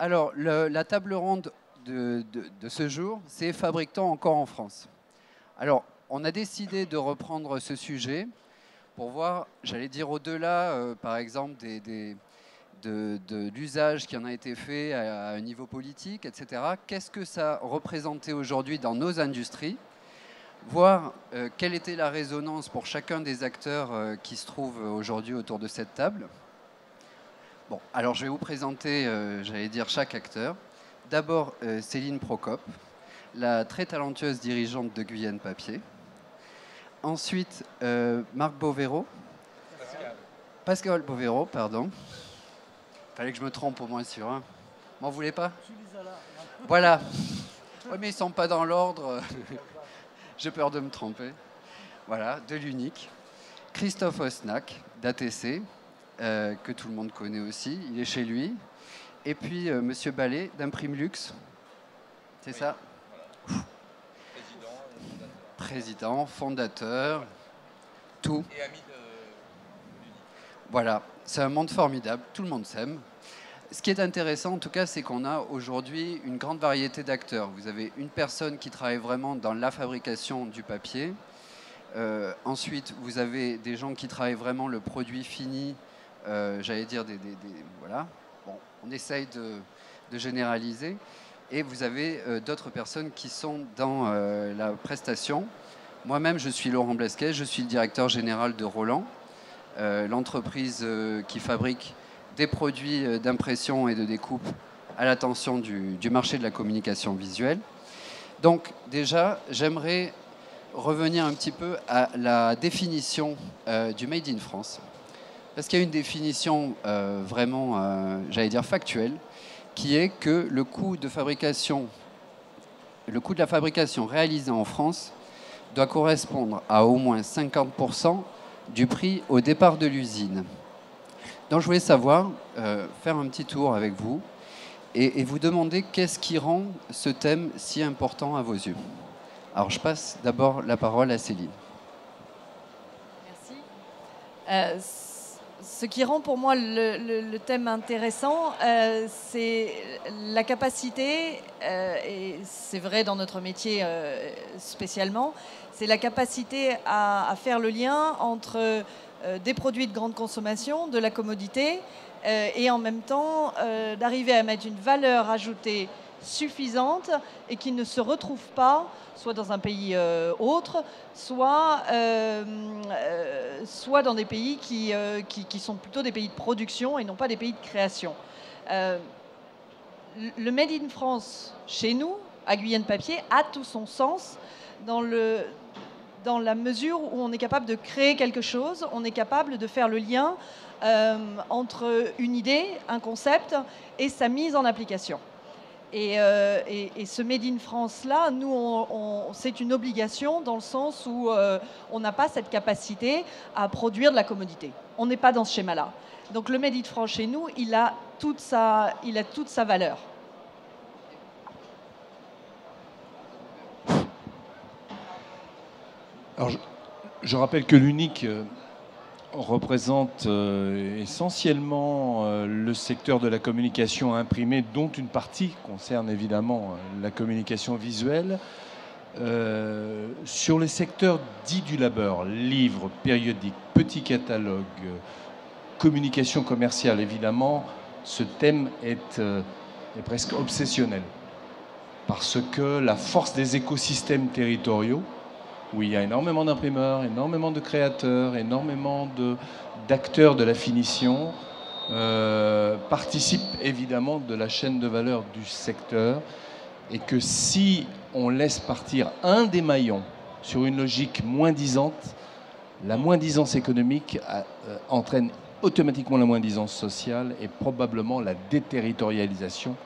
Alors, la table ronde de ce jour, c'est fabrique-t-on encore en France? Alors, on a décidé de reprendre ce sujet pour voir, j'allais dire au-delà, par exemple, de l'usage qui en a été fait à un niveau politique, etc. Qu'est-ce que ça représentait aujourd'hui dans nos industries? Voir quelle était la résonance pour chacun des acteurs qui se trouvent aujourd'hui autour de cette table. Bon, alors je vais vous présenter, j'allais dire, chaque acteur. D'abord, Céline Procope, la très talentueuse dirigeante de Guyane Papier. Ensuite, Marc Bovero. Pascal Bovero, pardon. Fallait que je me trompe au moins sur un. M'en voulez pas? Voilà. Oui, mais ils ne sont pas dans l'ordre. J'ai peur de me tromper. Voilà, de l'unique. Christophe Osnack, d'ATC, que tout le monde connaît aussi. Il est chez lui. Et puis, Monsieur Ballet, d'Imprimelux. C'est ça? Voilà. Président, fondateur, tout. Et ami de l'unique. Voilà, c'est un monde formidable. Tout le monde s'aime. Ce qui est intéressant, en tout cas, c'est qu'on a aujourd'hui une grande variété d'acteurs. Vous avez une personne qui travaille vraiment dans la fabrication du papier. Ensuite, vous avez des gens qui travaillent vraiment le produit fini. J'allais dire voilà. Bon, on essaye de généraliser. Et vous avez d'autres personnes qui sont dans la prestation. Moi-même, je suis Laurent Blesquet, je suis le directeur général de Roland, l'entreprise qui fabrique des produits d'impression et de découpe à l'attention du marché de la communication visuelle. Donc déjà, j'aimerais revenir un petit peu à la définition du Made in France. Parce qu'il y a une définition vraiment, j'allais dire, factuelle, qui est que le coût de la fabrication réalisée en France doit correspondre à au moins 50% du prix au départ de l'usine. Donc je voulais savoir, faire un petit tour avec vous et vous demander qu'est-ce qui rend ce thème si important à vos yeux. Alors je passe d'abord la parole à Céline. Merci. Ce qui rend pour moi le thème intéressant, c'est la capacité, et c'est vrai dans notre métier spécialement, c'est la capacité à faire le lien entre des produits de grande consommation, de la commodité, et en même temps d'arriver à mettre une valeur ajoutée suffisante et qui ne se retrouve pas soit dans un pays autre, soit dans des pays qui sont plutôt des pays de production et non pas des pays de création. Le Made in France, chez nous, à Guyane Papier, a tout son sens dans la mesure où on est capable de créer quelque chose, on est capable de faire le lien entre une idée, un concept et sa mise en application. Et ce Made in France-là, nous, c'est une obligation dans le sens où on n'a pas cette capacité à produire de la commodité. On n'est pas dans ce schéma-là. Donc le Made in France chez nous, il a toute sa valeur. Alors, je rappelle que l'unique représente essentiellement le secteur de la communication imprimée, dont une partie concerne évidemment la communication visuelle. Sur les secteurs dits du labeur, livres, périodiques, petits catalogues, communication commerciale, évidemment, ce thème est presque obsessionnel. Parce que la force des écosystèmes territoriaux, où il y a énormément d'imprimeurs, énormément de créateurs, énormément d'acteurs de la finition, participe évidemment de la chaîne de valeur du secteur, et que si on laisse partir un des maillons sur une logique moins-disante, la moins-disance économique entraîne automatiquement la moins-disance sociale et probablement la déterritorialisation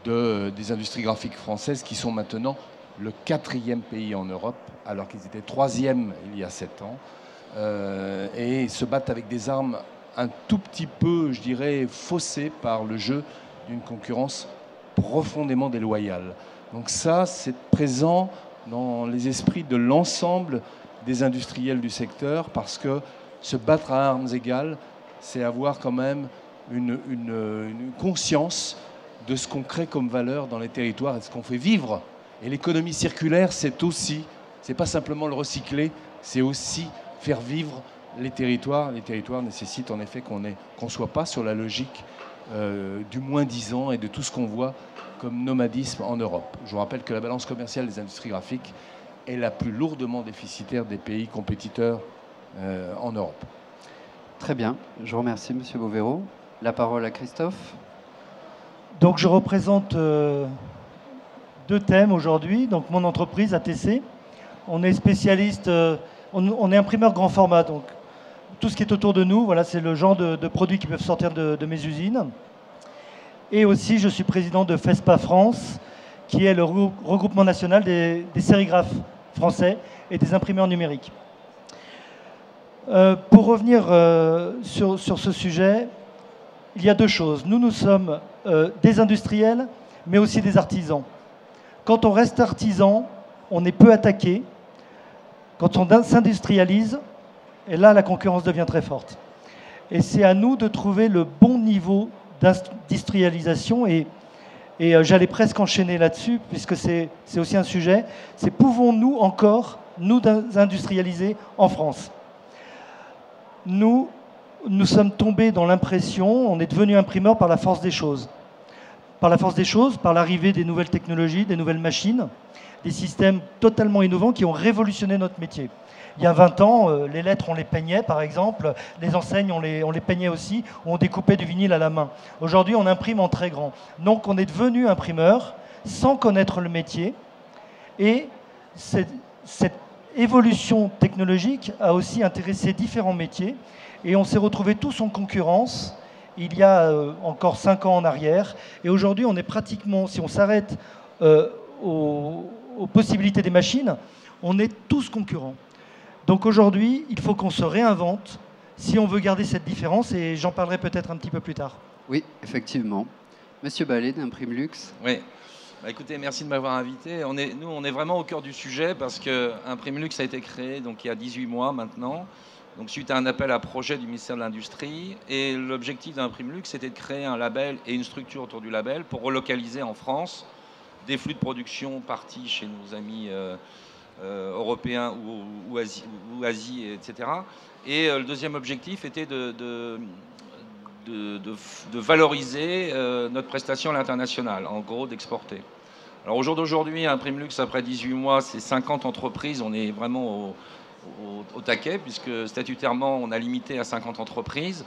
des industries graphiques françaises qui sont maintenant le 4e pays en Europe, alors qu'ils étaient 3e il y a 7 ans, et se battent avec des armes un tout petit peu, je dirais, faussées par le jeu d'une concurrence profondément déloyale. Donc ça, c'est présent dans les esprits de l'ensemble des industriels du secteur, parce que se battre à armes égales, c'est avoir quand même une conscience de ce qu'on crée comme valeur dans les territoires et de ce qu'on fait vivre. Et l'économie circulaire, c'est pas simplement le recycler, c'est aussi faire vivre les territoires. Les territoires nécessitent en effet qu'on ne soit pas sur la logique du moins-disant et de tout ce qu'on voit comme nomadisme en Europe. Je vous rappelle que la balance commerciale des industries graphiques est la plus lourdement déficitaire des pays compétiteurs en Europe. Très bien, je vous remercie Monsieur Bovero. La parole à Christophe. Donc je représente deux thèmes aujourd'hui. Donc mon entreprise ATC, on est spécialiste, on est imprimeur grand format. Donc tout ce qui est autour de nous, voilà, c'est le genre de produits qui peuvent sortir de mes usines. Et aussi je suis président de FESPA France, qui est le regroupement national des sérigraphes français et des imprimeurs numériques. Pour revenir sur ce sujet, il y a deux choses. Nous sommes des industriels, mais aussi des artisans. Quand on reste artisan, on est peu attaqué. Quand on s'industrialise, et là, la concurrence devient très forte. Et c'est à nous de trouver le bon niveau d'industrialisation. Et j'allais presque enchaîner là-dessus, puisque c'est aussi un sujet. C'est pouvons-nous encore nous industrialiser en France ? Nous sommes tombés dans l'impression, on est devenu imprimeur par la force des choses. Par la force des choses, par l'arrivée des nouvelles technologies, des nouvelles machines, des systèmes totalement innovants qui ont révolutionné notre métier. Il y a 20 ans, les lettres, on les peignait, par exemple. Les enseignes, on les peignait aussi. On découpait du vinyle à la main. Aujourd'hui, on imprime en très grand. Donc, on est devenu imprimeur sans connaître le métier. Et cette évolution technologique a aussi intéressé différents métiers. Et on s'est retrouvés tous en concurrence il y a encore 5 ans en arrière. Et aujourd'hui, on est pratiquement, si on s'arrête aux possibilités des machines, on est tous concurrents. Donc aujourd'hui, il faut qu'on se réinvente si on veut garder cette différence, et j'en parlerai peut-être un petit peu plus tard. Oui, effectivement. Monsieur Ballet d'Imprimelux. Oui. Bah, écoutez, merci de m'avoir invité. Nous, on est vraiment au cœur du sujet parce que Imprimelux a été créé donc, il y a 18 mois maintenant, donc, suite à un appel à projet du ministère de l'Industrie. Et l'objectif d'Imprimelux, c'était de créer un label et une structure autour du label pour relocaliser en France des flux de production partis chez nos amis européens ou Asie, etc. Et le deuxième objectif était de valoriser notre prestation à l'international, en gros d'exporter. Alors au jour d'aujourd'hui, Imprimelux, après 18 mois, c'est 50 entreprises, on est vraiment au taquet, puisque statutairement, on a limité à 50 entreprises,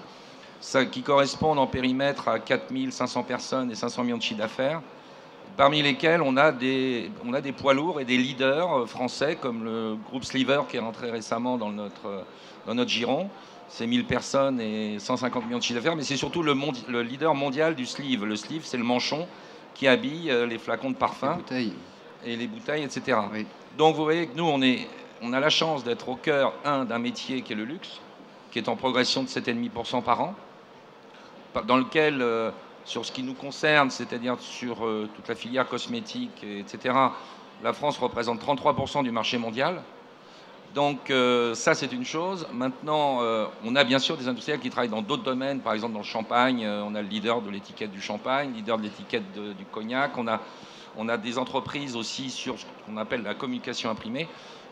qui correspondent en périmètre à 4500 personnes et 500 millions de chiffre d'affaires, parmi lesquels on a des poids lourds et des leaders français, comme le groupe Sliver, qui est rentré récemment dans notre giron. C'est 1000 personnes et 150 millions de chiffre d'affaires, mais c'est surtout le leader mondial du sleeve. Le sleeve, c'est le manchon qui habille les flacons de parfum et les bouteilles, etc. Oui. Donc vous voyez que nous, on a la chance d'être au cœur, d'un métier qui est le luxe, qui est en progression de 7,5% par an, dans lequel, sur ce qui nous concerne, c'est-à-dire sur toute la filière cosmétique, etc., la France représente 33% du marché mondial. Donc ça, c'est une chose. Maintenant, on a bien sûr des industriels qui travaillent dans d'autres domaines. Par exemple, dans le champagne, on a le leader de l'étiquette du champagne, leader de l'étiquette du cognac. On a des entreprises aussi sur ce qu'on appelle la communication imprimée.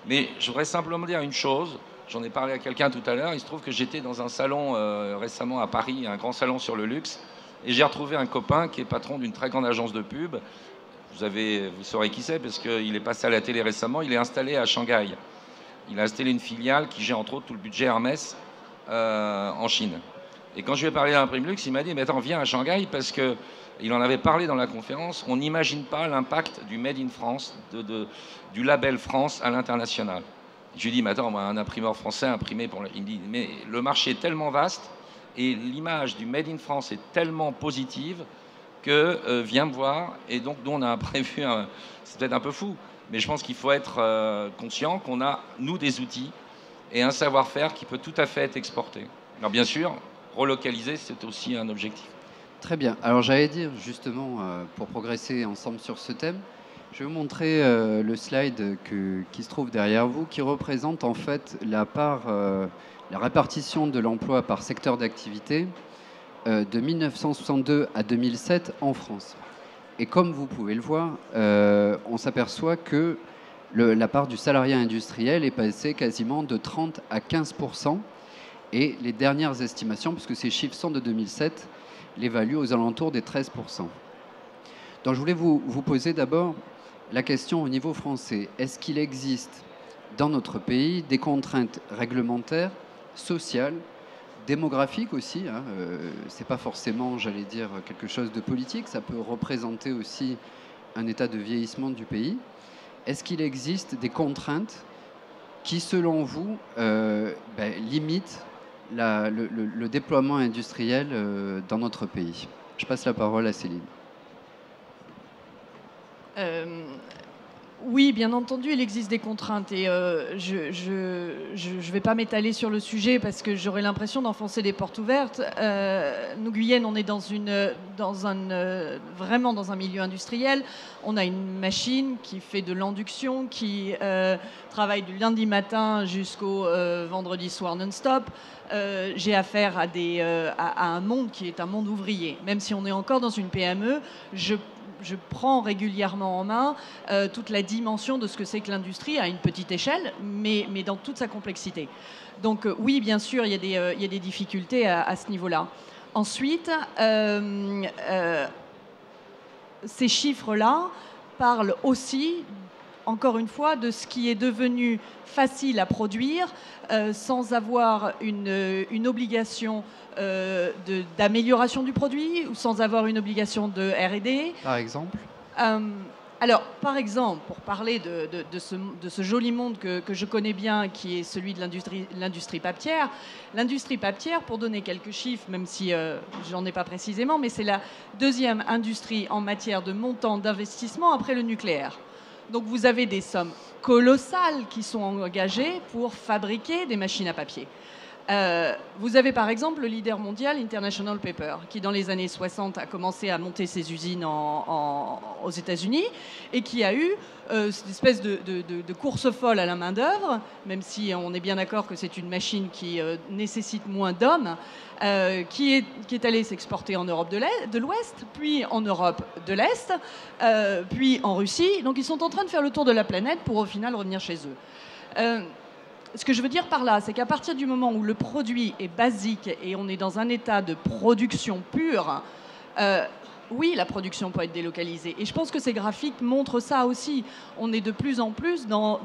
Mais je voudrais simplement dire une chose. J'en ai parlé à quelqu'un tout à l'heure. Il se trouve que j'étais dans un salon récemment à Paris, un grand salon sur le luxe. Et j'ai retrouvé un copain qui est patron d'une très grande agence de pub. Vous saurez qui c'est, parce qu'il est passé à la télé récemment. Il est installé à Shanghai. Il a installé une filiale qui gère entre autres tout le budget Hermès en Chine. Et quand je lui ai parlé d'Imprimelux, il m'a dit « Mais attends, viens à Shanghai » parce qu'il en avait parlé dans la conférence. On n'imagine pas l'impact du Made in France, du label France à l'international. Je lui ai dit « Mais attends, moi, un imprimeur français imprimé pour... » Il me dit « Mais le marché est tellement vaste et l'image du Made in France est tellement positive que viens me voir. » Et donc, nous, on a prévu... C'est peut-être un peu fou, mais je pense qu'il faut être conscient qu'on a, nous, des outils et un savoir-faire qui peut tout à fait être exporté. Alors bien sûr, relocaliser, c'est aussi un objectif. Très bien. Alors j'allais dire, justement, pour progresser ensemble sur ce thème, je vais vous montrer le slide qui se trouve derrière vous, qui représente en fait la répartition de l'emploi par secteur d'activité de 1962 à 2007 en France. Et comme vous pouvez le voir, on s'aperçoit que la part du salariat industriel est passée quasiment de 30 à 15%. Et les dernières estimations, puisque ces chiffres sont de 2007, l'évaluent aux alentours des 13%. Donc je voulais vous poser d'abord la question au niveau français. Est-ce qu'il existe dans notre pays des contraintes réglementaires, sociales, démographiques aussi, hein, c'est pas forcément, j'allais dire, quelque chose de politique, ça peut représenter aussi un état de vieillissement du pays. Est-ce qu'il existe des contraintes qui, selon vous, limitent le déploiement industriel dans notre pays? Je passe la parole à Céline. Oui, bien entendu, il existe des contraintes et je vais pas m'étaler sur le sujet parce que j'aurais l'impression d'enfoncer des portes ouvertes. Nous, Guyenne, on est vraiment dans un milieu industriel. On a une machine qui fait de l'induction, qui travaille du lundi matin jusqu'au vendredi soir non-stop. J'ai affaire à un monde qui est un monde ouvrier. Même si on est encore dans une PME, je prends régulièrement en main toute la dimension de ce que c'est que l'industrie à une petite échelle, mais dans toute sa complexité. Donc oui, bien sûr, il y a des difficultés à ce niveau-là. Ensuite, ces chiffres-là parlent aussi, encore une fois, de ce qui est devenu facile à produire sans avoir une obligation d'amélioration du produit ou sans avoir une obligation de R&D. Par exemple Alors, par exemple, pour parler de ce joli monde que je connais bien, qui est celui de l'industrie papière. L'industrie papière, pour donner quelques chiffres, même si j'en ai pas précisément, mais c'est la deuxième industrie en matière de montant d'investissement après le nucléaire. Donc vous avez des sommes colossales qui sont engagées pour fabriquer des machines à papier. Vous avez par exemple le leader mondial International Paper qui dans les années 60 a commencé à monter ses usines aux États-Unis et qui a eu cette espèce de course folle à la main-d'œuvre, même si on est bien d'accord que c'est une machine qui nécessite moins d'hommes, qui est allée s'exporter en Europe de l'Ouest, puis en Europe de l'Est, puis en Russie. Donc ils sont en train de faire le tour de la planète pour au final revenir chez eux. Ce que je veux dire par là, c'est qu'à partir du moment où le produit est basique et on est dans un état de production pure, oui, la production peut être délocalisée. Et je pense que ces graphiques montrent ça aussi. On est de plus en plus dans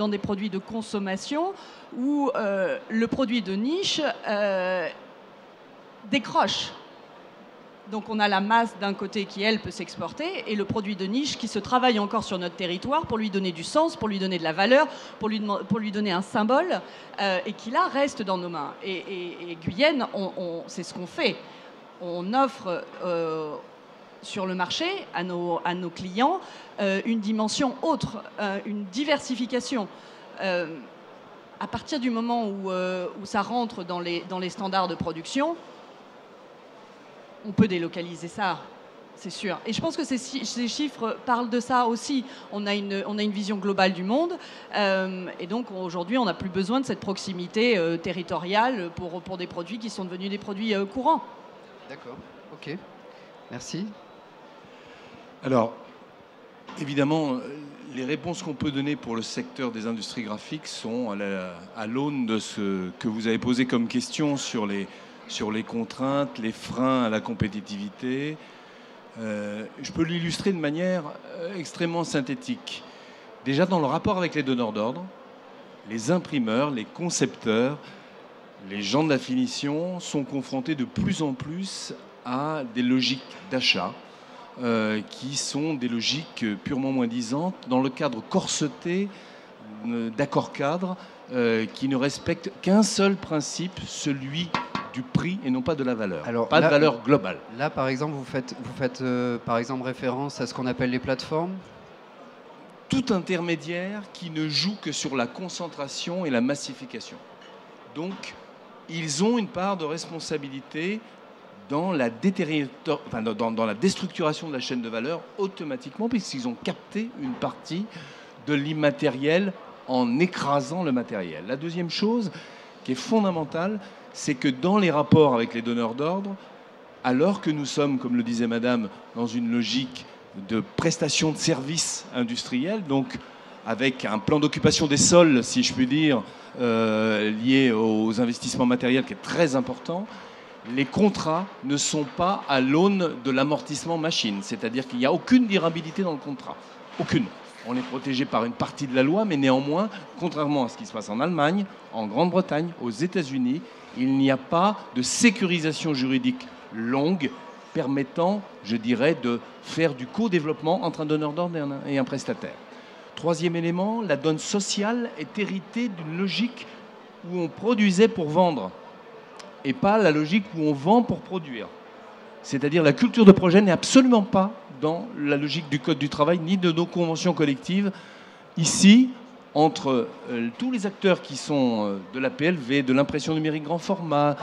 des produits de consommation où le produit de niche décroche. Donc on a la masse d'un côté qui, elle, peut s'exporter et le produit de niche qui se travaille encore sur notre territoire pour lui donner du sens, pour lui donner de la valeur, pour lui donner un symbole et qui, là, reste dans nos mains. Et Guyenne, c'est ce qu'on fait. On offre sur le marché à nos clients une dimension autre, une diversification. À partir du moment où ça rentre dans les standards de production, on peut délocaliser ça, c'est sûr. Et je pense que ces chiffres parlent de ça aussi. On a une vision globale du monde. Et donc, aujourd'hui, on n'a plus besoin de cette proximité territoriale pour des produits qui sont devenus des produits courants. D'accord, ok. Merci. Alors, évidemment, les réponses qu'on peut donner pour le secteur des industries graphiques sont à l'aune de ce que vous avez posé comme question sur les contraintes, les freins à la compétitivité. Je peux l'illustrer de manière extrêmement synthétique. Déjà, dans le rapport avec les donneurs d'ordre, les imprimeurs, les concepteurs, les gens de la finition sont confrontés de plus en plus à des logiques d'achat qui sont des logiques purement moins-disantes dans le cadre corseté d'accords cadres qui ne respectent qu'un seul principe, celui du prix et non pas de la valeur. Alors, pas là, de valeur globale. Là, par exemple, vous faites par exemple référence à ce qu'on appelle les plateformes. Tout intermédiaire qui ne joue que sur la concentration et la massification. Donc, ils ont une part de responsabilité dans la déstructuration de la chaîne de valeur automatiquement, puisqu'ils ont capté une partie de l'immatériel en écrasant le matériel. La deuxième chose qui est fondamentale, c'est que dans les rapports avec les donneurs d'ordre, alors que nous sommes, comme le disait Madame, dans une logique de prestation de services industriels, donc avec un plan d'occupation des sols, si je puis dire, lié aux investissements matériels qui est très important. Les contrats ne sont pas à l'aune de l'amortissement machine, c'est-à-dire qu'il n'y a aucune durabilité dans le contrat. Aucune. On est protégé par une partie de la loi, mais néanmoins, contrairement à ce qui se passe en Allemagne, en Grande-Bretagne, aux États-Unis, il n'y a pas de sécurisation juridique longue permettant, je dirais, de faire du co-développement entre un donneur d'ordre et un prestataire. Troisième élément, la donne sociale est héritée d'une logique où on produisait pour vendre et pas la logique où on vend pour produire. C'est-à-dire la culture de projet n'est absolument pas dans la logique du Code du travail ni de nos conventions collectives. Ici, entre tous les acteurs qui sont de la PLV, de l'impression numérique grand format,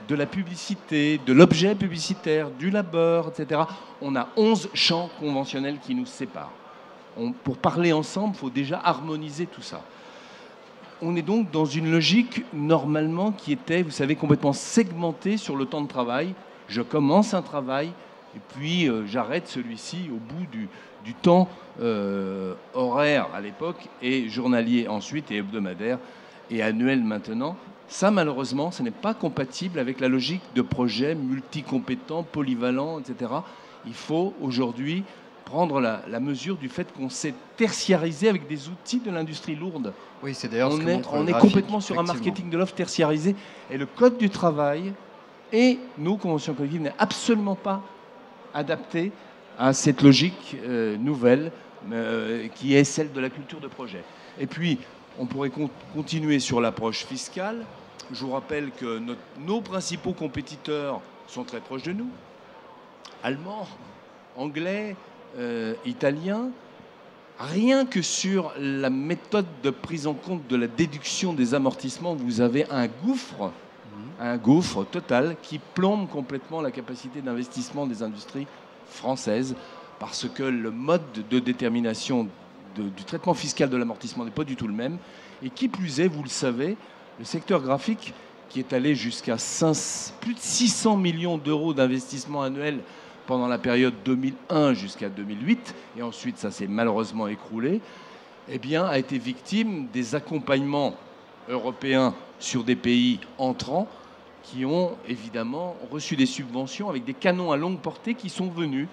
de la publicité, de l'objet publicitaire, du labeur, etc., on a 11 champs conventionnels qui nous séparent. Pour parler ensemble, il faut déjà harmoniser tout ça. On est donc dans une logique, normalement, qui était, vous savez, complètement segmentée sur le temps de travail. Je commence un travail, et puis j'arrête celui-ci au bout du temps horaire à l'époque, et journalier ensuite, et hebdomadaire, et annuel maintenant. Ça, malheureusement, ce n'est pas compatible avec la logique de projet multicompétent, polyvalent, etc. Il faut aujourd'hui prendre la mesure du fait qu'on s'est tertiarisé avec des outils de l'industrie lourde. Oui, c'est d'ailleurs ce que montre le on est graphique, complètement sur un marketing de l'offre tertiarisé. Et le Code du travail et nos conventions collectives n'est absolument pas adapté à cette logique nouvelle qui est celle de la culture de projet. Et puis, on pourrait continuer sur l'approche fiscale. Je vous rappelle que nos principaux compétiteurs sont très proches de nous. Allemands, anglais, italiens. Rien que sur la méthode de prise en compte de la déduction des amortissements, vous avez un gouffre total qui plombe complètement la capacité d'investissement des industries françaises parce que le mode de détermination du traitement fiscal de l'amortissement n'est pas du tout le même. Et qui plus est, vous le savez, le secteur graphique, qui est allé jusqu'à plus de 600 millions d'euros d'investissement annuel pendant la période 2001 jusqu'à 2008, et ensuite ça s'est malheureusement écroulé, eh bien, a été victime des accompagnements européens sur des pays entrants qui ont évidemment reçu des subventions avec des canons à longue portée qui sont venus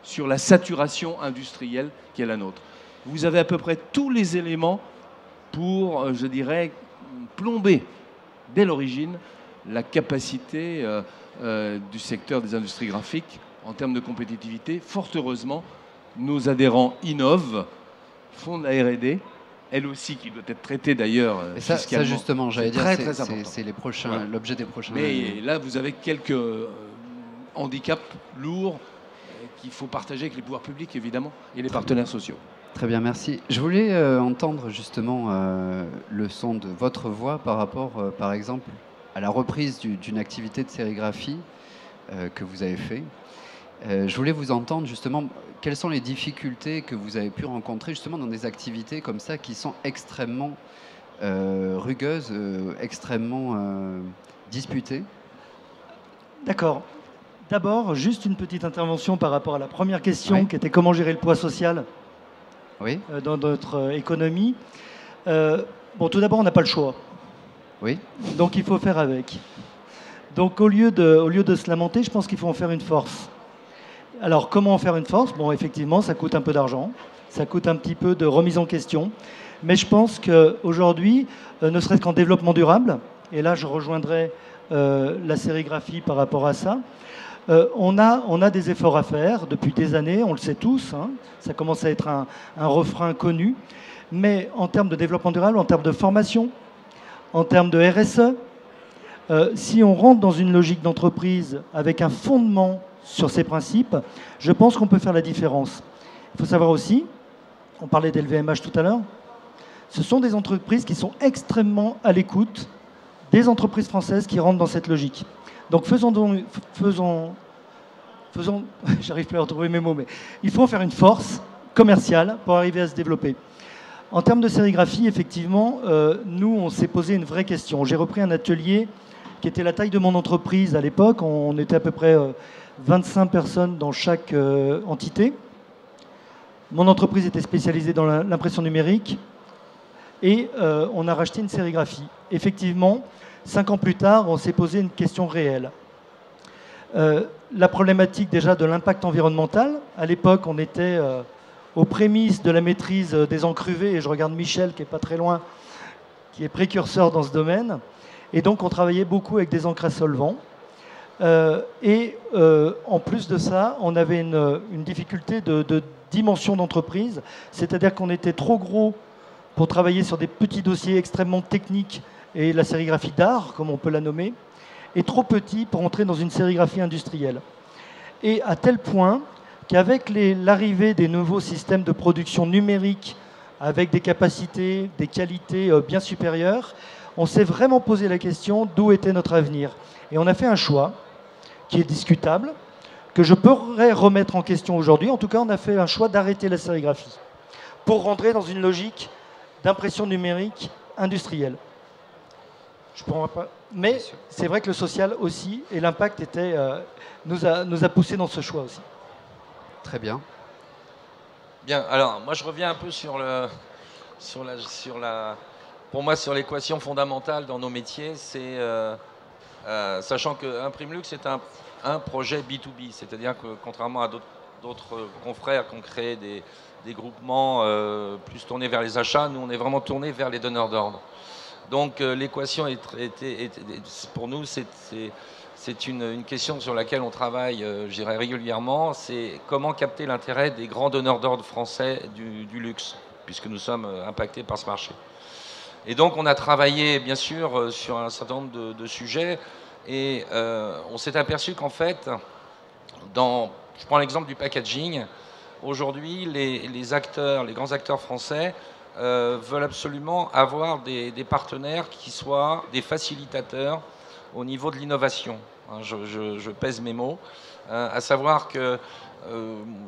sur la saturation industrielle qui est la nôtre. Vous avez à peu près tous les éléments pour, je dirais, plomber dès l'origine la capacité du secteur des industries graphiques en termes de compétitivité. Fort heureusement, nos adhérents innovent, font de la R&D, elle aussi qui doit être traitée d'ailleurs fiscalement. Ça justement, j'allais dire, c'est les prochains, voilà. L'objet des prochains. Mais là, vous avez quelques handicaps lourds qu'il faut partager avec les pouvoirs publics, évidemment, et les partenaires sociaux. Très bien, merci. Je voulais entendre justement le son de votre voix par rapport, par exemple, à la reprise d'une activité de sérigraphie que vous avez fait. Je voulais vous entendre justement, quelles sont les difficultés que vous avez pu rencontrer justement dans des activités comme ça qui sont extrêmement rugueuses, extrêmement disputées. D'accord. D'abord, juste une petite intervention par rapport à la première question, Oui. qui était comment gérer le poids social Oui, dans notre économie. Bon, tout d'abord, on n'a pas le choix. oui, Donc, il faut faire avec. Donc, au lieu de se lamenter, je pense qu'il faut en faire une force. Alors, comment en faire une force? Bon, effectivement, ça coûte un peu d'argent, ça coûte un petit peu de remise en question. Mais je pense qu'aujourd'hui, ne serait-ce qu'en développement durable, et là, je rejoindrai la sérigraphie par rapport à ça, on a des efforts à faire depuis des années, on le sait tous, hein, ça commence à être un refrain connu, mais en termes de développement durable, en termes de formation, en termes de RSE, si on rentre dans une logique d'entreprise avec un fondement sur ces principes, je pense qu'on peut faire la différence. Il faut savoir aussi, on parlait d'LVMH tout à l'heure, ce sont des entreprises qui sont extrêmement à l'écoute des entreprises françaises qui rentrent dans cette logique. Donc faisons j'arrive plus à retrouver mes mots, mais il faut en faire une force commerciale pour arriver à se développer. En termes de sérigraphie, effectivement, nous, on s'est posé une vraie question. J'ai repris un atelier qui était la taille de mon entreprise à l'époque. On était à peu près 25 personnes dans chaque entité. Mon entreprise était spécialisée dans l'impression numérique et on a racheté une sérigraphie. Effectivement, 5 ans plus tard, on s'est posé une question réelle. La problématique déjà de l'impact environnemental. À l'époque, on était aux prémices de la maîtrise des encres UV, et je regarde Michel qui n'est pas très loin, qui est précurseur dans ce domaine. Et donc, on travaillait beaucoup avec des encres à solvant. En plus de ça, on avait une difficulté de dimension d'entreprise, c'est-à-dire qu'on était trop gros pour travailler sur des petits dossiers extrêmement techniques et la sérigraphie d'art, comme on peut la nommer, et trop petit pour entrer dans une sérigraphie industrielle. Et à tel point qu'avec l'arrivée des nouveaux systèmes de production numérique, avec des capacités, des qualités bien supérieures, on s'est vraiment posé la question d'où était notre avenir. Et on a fait un choix qui est discutable, que je pourrais remettre en question aujourd'hui. En tout cas, on a fait un choix d'arrêter la sérigraphie pour rentrer dans une logique d'impression numérique industrielle. Je pourrais pas... Mais c'est vrai que le social aussi, et l'impact nous a poussé dans ce choix aussi. Très bien. Bien, alors moi je reviens un peu pour moi sur l'équation fondamentale dans nos métiers, c'est sachant que Imprimlux est un projet B2B, c'est-à-dire que contrairement à d'autres confrères qui ont créé des groupements plus tournés vers les achats, nous on est vraiment tourné vers les donneurs d'ordre. Donc l'équation pour nous c'est une question sur laquelle on travaille, je dirais régulièrement, c'est comment capter l'intérêt des grands donneurs d'ordre français du luxe, puisque nous sommes impactés par ce marché. Et donc on a travaillé bien sûr sur un certain nombre de sujets, et on s'est aperçu qu'en fait, je prends l'exemple du packaging, aujourd'hui les grands acteurs français veulent absolument avoir des partenaires qui soient des facilitateurs au niveau de l'innovation. Je pèse mes mots, à savoir que,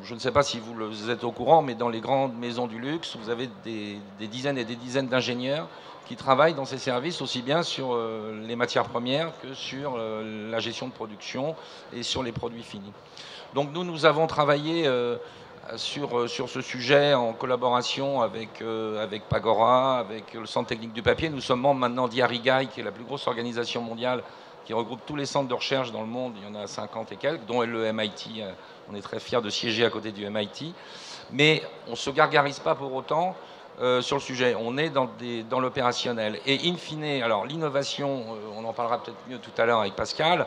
je ne sais pas si vous êtes au courant, mais dans les grandes maisons du luxe, vous avez des dizaines et des dizaines d'ingénieurs qui travaillent dans ces services, aussi bien sur les matières premières que sur la gestion de production et sur les produits finis. Donc nous avons travaillé sur ce sujet en collaboration avec Pagora, avec le Centre technique du papier. Nous sommes membres maintenant d'IARIGAI, qui est la plus grosse organisation mondiale qui regroupe tous les centres de recherche dans le monde. Il y en a 50 et quelques, dont le MIT. On est très fiers de siéger à côté du MIT. Mais on ne se gargarise pas pour autant sur le sujet. On est dans l'opérationnel. Et in fine, alors l'innovation, on en parlera peut-être mieux tout à l'heure avec Pascal.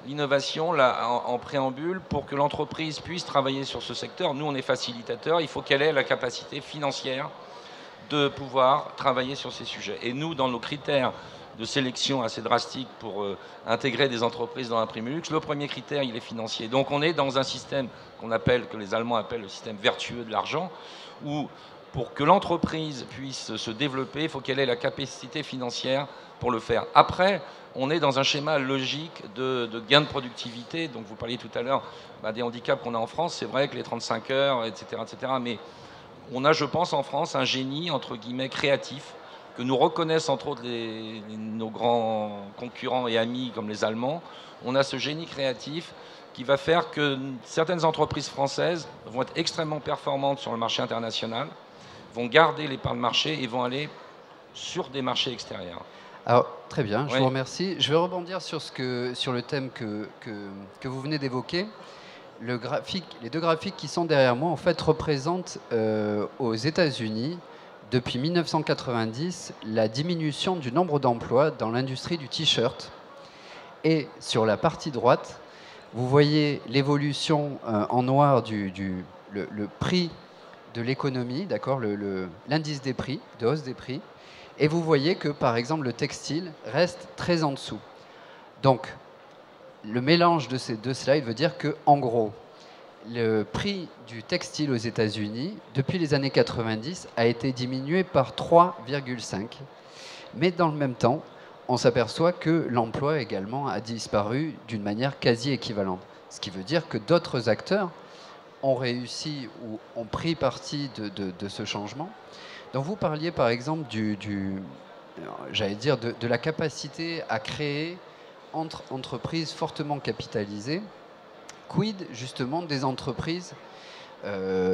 L'innovation, là, en préambule, pour que l'entreprise puisse travailler sur ce secteur, nous on est facilitateur, il faut qu'elle ait la capacité financière de pouvoir travailler sur ces sujets. Et nous, dans nos critères de sélection assez drastiques pour intégrer des entreprises dans Imprimlux, le premier critère, il est financier. Donc on est dans un système que les Allemands appellent le système vertueux de l'argent, où pour que l'entreprise puisse se développer, il faut qu'elle ait la capacité financière pour le faire. Après, on est dans un schéma logique de gain de productivité. Donc vous parliez tout à l'heure des handicaps qu'on a en France. C'est vrai que les 35 heures, etc., etc. Mais on a, je pense, en France, un génie, entre guillemets, créatif, que nous reconnaissent entre autres nos grands concurrents et amis comme les Allemands. On a ce génie créatif qui va faire que certaines entreprises françaises vont être extrêmement performantes sur le marché international, vont garder les parts de marché et vont aller sur des marchés extérieurs. Alors, très bien, je Oui. vous remercie. Je vais rebondir sur le thème que vous venez d'évoquer. Les deux graphiques qui sont derrière moi, en fait, représentent aux États-Unis, depuis 1990, la diminution du nombre d'emplois dans l'industrie du t-shirt. Et sur la partie droite, vous voyez l'évolution en noir le prix de l'économie, d'accord, l'indice des prix, de hausse des prix. Et vous voyez que, par exemple, le textile reste très en dessous. Donc, le mélange de ces deux slides veut dire que, en gros, le prix du textile aux États-Unis, depuis les années 90, a été diminué par 3,5. Mais dans le même temps, on s'aperçoit que l'emploi également a disparu d'une manière quasi équivalente. Ce qui veut dire que d'autres acteurs ont réussi ou ont pris parti de ce changement. Donc vous parliez par exemple j'allais dire de la capacité à créer entre entreprises fortement capitalisées. Quid justement des entreprises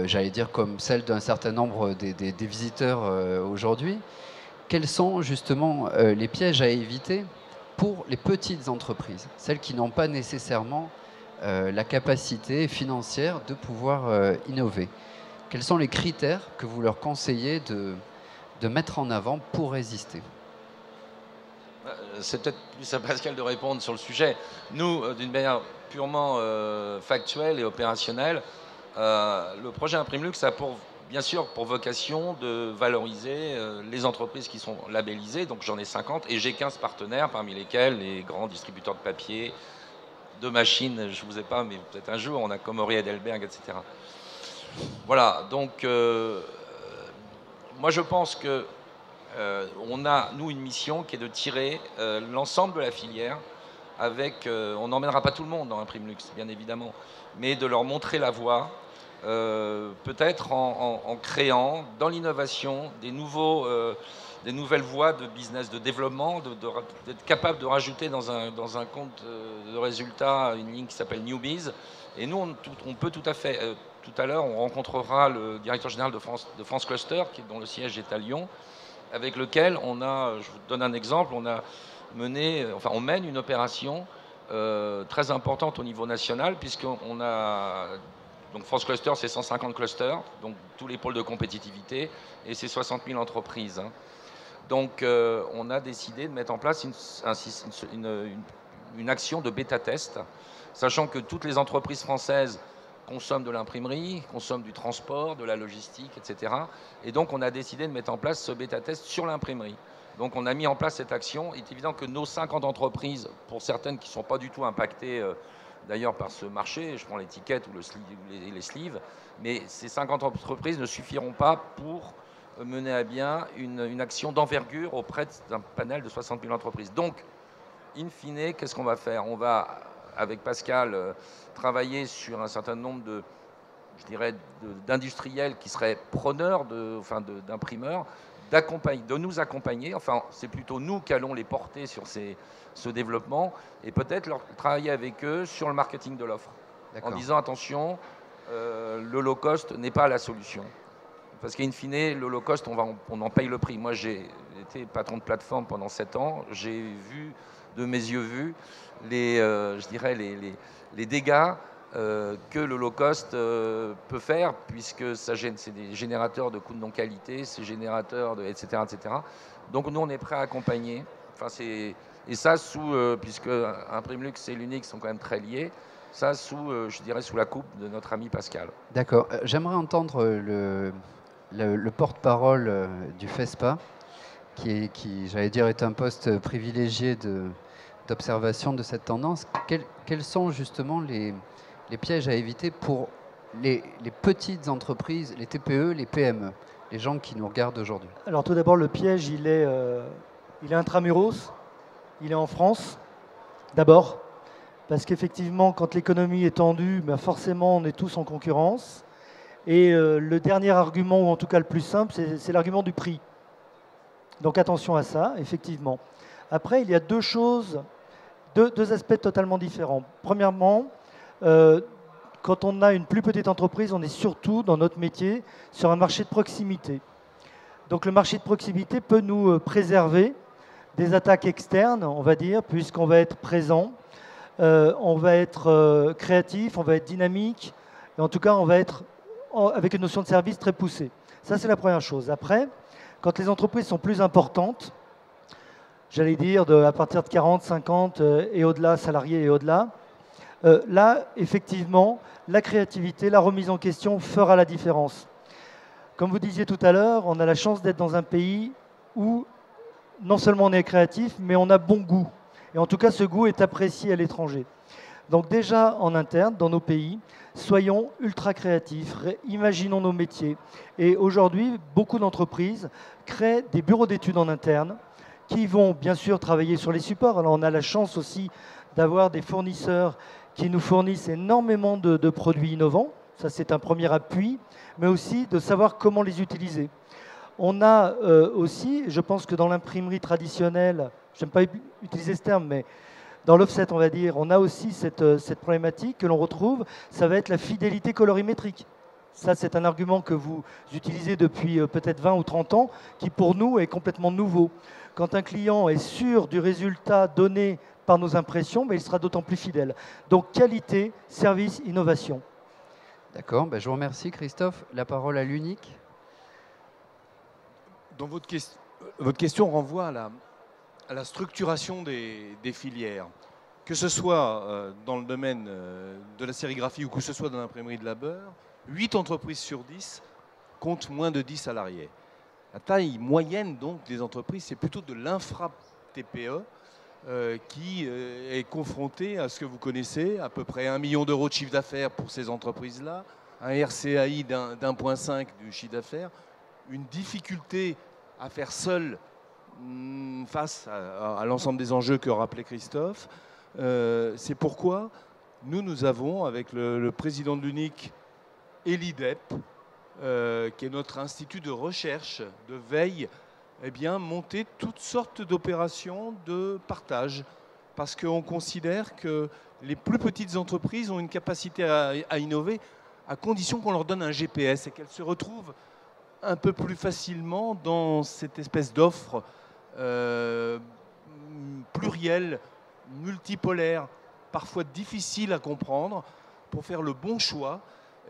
j'allais dire comme celle d'un certain nombre des visiteurs aujourd'hui. Quels sont justement les pièges à éviter pour les petites entreprises, celles qui n'ont pas nécessairement la capacité financière de pouvoir innover? Quels sont les critères que vous leur conseillez de mettre en avant pour résister? C'est peut-être plus à Pascal de répondre sur le sujet. Nous, d'une manière purement factuelle et opérationnelle, le projet Imprimlux a bien sûr pour vocation de valoriser les entreprises qui sont labellisées. Donc j'en ai 50 et j'ai 15 partenaires, parmi lesquels les grands distributeurs de papier, de machines, je ne vous ai pas, mais peut-être un jour, on a Comori, Heidelberg, etc. Voilà, donc moi je pense que on a, nous, une mission qui est de tirer l'ensemble de la filière avec, on n'emmènera pas tout le monde dans Imprimlux, bien évidemment, mais de leur montrer la voie, peut-être en créant dans l'innovation des nouvelles voies de business, de développement, d'être capable de rajouter dans un compte de résultats une ligne qui s'appelle Newbies. Et nous, on peut tout à fait, tout à l'heure, on rencontrera le directeur général de France Cluster, dont le siège est à Lyon, avec lequel on a, je vous donne un exemple, on mène une opération très importante au niveau national, puisqu'on a, donc France Cluster, c'est 150 clusters, donc tous les pôles de compétitivité, et c'est 60 000 entreprises. Hein. Donc on a décidé de mettre en place une action de bêta-test, sachant que toutes les entreprises françaises consomment de l'imprimerie, consomment du transport, de la logistique, etc. Et donc, on a décidé de mettre en place ce bêta-test sur l'imprimerie. Donc, on a mis en place cette action. Il est évident que nos 50 entreprises, pour certaines qui ne sont pas du tout impactées d'ailleurs par ce marché, je prends l'étiquette ou les sleeves, mais ces 50 entreprises ne suffiront pas pour mener à bien une action d'envergure auprès d'un panel de 60 000 entreprises. Donc, in fine, qu'est-ce qu'on va faire? On va, avec Pascal, travailler sur un certain nombre d'industriels qui seraient preneurs d'imprimeurs, de nous accompagner. Enfin, c'est plutôt nous qui allons les porter sur ce développement et peut-être travailler avec eux sur le marketing de l'offre. En disant, attention, le low cost n'est pas la solution. Parce qu'in fine, le low cost, on en paye le prix. Moi, j'ai été patron de plateforme pendant 7 ans. J'ai vu, de mes yeux vus, les dégâts que le low cost peut faire, puisque c'est des générateurs de coûts de non-qualité, c'est générateurs etc., etc. Donc nous, on est prêt à accompagner. Et ça, puisque Imprimlux et l'Unix sont quand même très liés, ça sous la coupe de notre ami Pascal. D'accord. J'aimerais entendre le porte-parole du FESPA, qui j'allais dire, est un poste privilégié d'observation de cette tendance. Quels sont justement les pièges à éviter pour les petites entreprises, les TPE, les PME, les gens qui nous regardent aujourd'hui? Alors tout d'abord, le piège, il est intramuros, il est en France, d'abord, parce qu'effectivement, quand l'économie est tendue, ben forcément, on est tous en concurrence. Et le dernier argument, ou en tout cas le plus simple, c'est l'argument du prix. Donc attention à ça, effectivement. Après, il y a deux aspects totalement différents. Premièrement, quand on a une plus petite entreprise, on est surtout, dans notre métier, sur un marché de proximité. Donc le marché de proximité peut nous préserver des attaques externes, on va dire, puisqu'on va être présent, on va être créatif, on va être dynamique, et en tout cas, on va être avec une notion de service très poussée. Ça, c'est la première chose. Après, quand les entreprises sont plus importantes, j'allais dire à partir de 40, 50 et au-delà, salariés et au-delà, là, effectivement, la créativité, la remise en question fera la différence. Comme vous disiez tout à l'heure, on a la chance d'être dans un pays où non seulement on est créatif, mais on a bon goût. Et en tout cas, ce goût est apprécié à l'étranger. Donc déjà, en interne, dans nos pays, soyons ultra créatifs, imaginons nos métiers. Et aujourd'hui, beaucoup d'entreprises créent des bureaux d'études en interne qui vont bien sûr travailler sur les supports. Alors on a la chance aussi d'avoir des fournisseurs qui nous fournissent énormément de produits innovants. Ça, c'est un premier appui, mais aussi de savoir comment les utiliser. On a aussi, je pense que dans l'imprimerie traditionnelle, je n'aime pas utiliser ce terme, mais dans l'offset, on va dire, on a aussi cette problématique que l'on retrouve, ça va être la fidélité colorimétrique. Ça, c'est un argument que vous utilisez depuis peut-être 20 ou 30 ans, qui pour nous est complètement nouveau. Quand un client est sûr du résultat donné par nos impressions, il sera d'autant plus fidèle. Donc qualité, service, innovation. D'accord, je vous remercie Christophe. La parole à l'Unique. Dans votre question renvoie à la structuration des filières. Que ce soit dans le domaine de la sérigraphie ou que ce soit dans l'imprimerie de labeur, 8 entreprises sur 10 comptent moins de 10 salariés. La taille moyenne donc des entreprises, c'est plutôt de l'infra-TPE qui est confrontée à ce que vous connaissez, à peu près 1 million d'euros de chiffre d'affaires pour ces entreprises-là, un RCAI d'1,5 du chiffre d'affaires, une difficulté à faire seul face à l'ensemble des enjeux que rappelait Christophe. C'est pourquoi nous avons, avec le président de l'UNIC et l'IDEP, qui est notre institut de recherche, de veille, monté toutes sortes d'opérations de partage. Parce qu'on considère que les plus petites entreprises ont une capacité à innover à condition qu'on leur donne un GPS et qu'elles se retrouvent un peu plus facilement dans cette espèce d'offre plurielle, multipolaire, parfois difficile à comprendre, pour faire le bon choix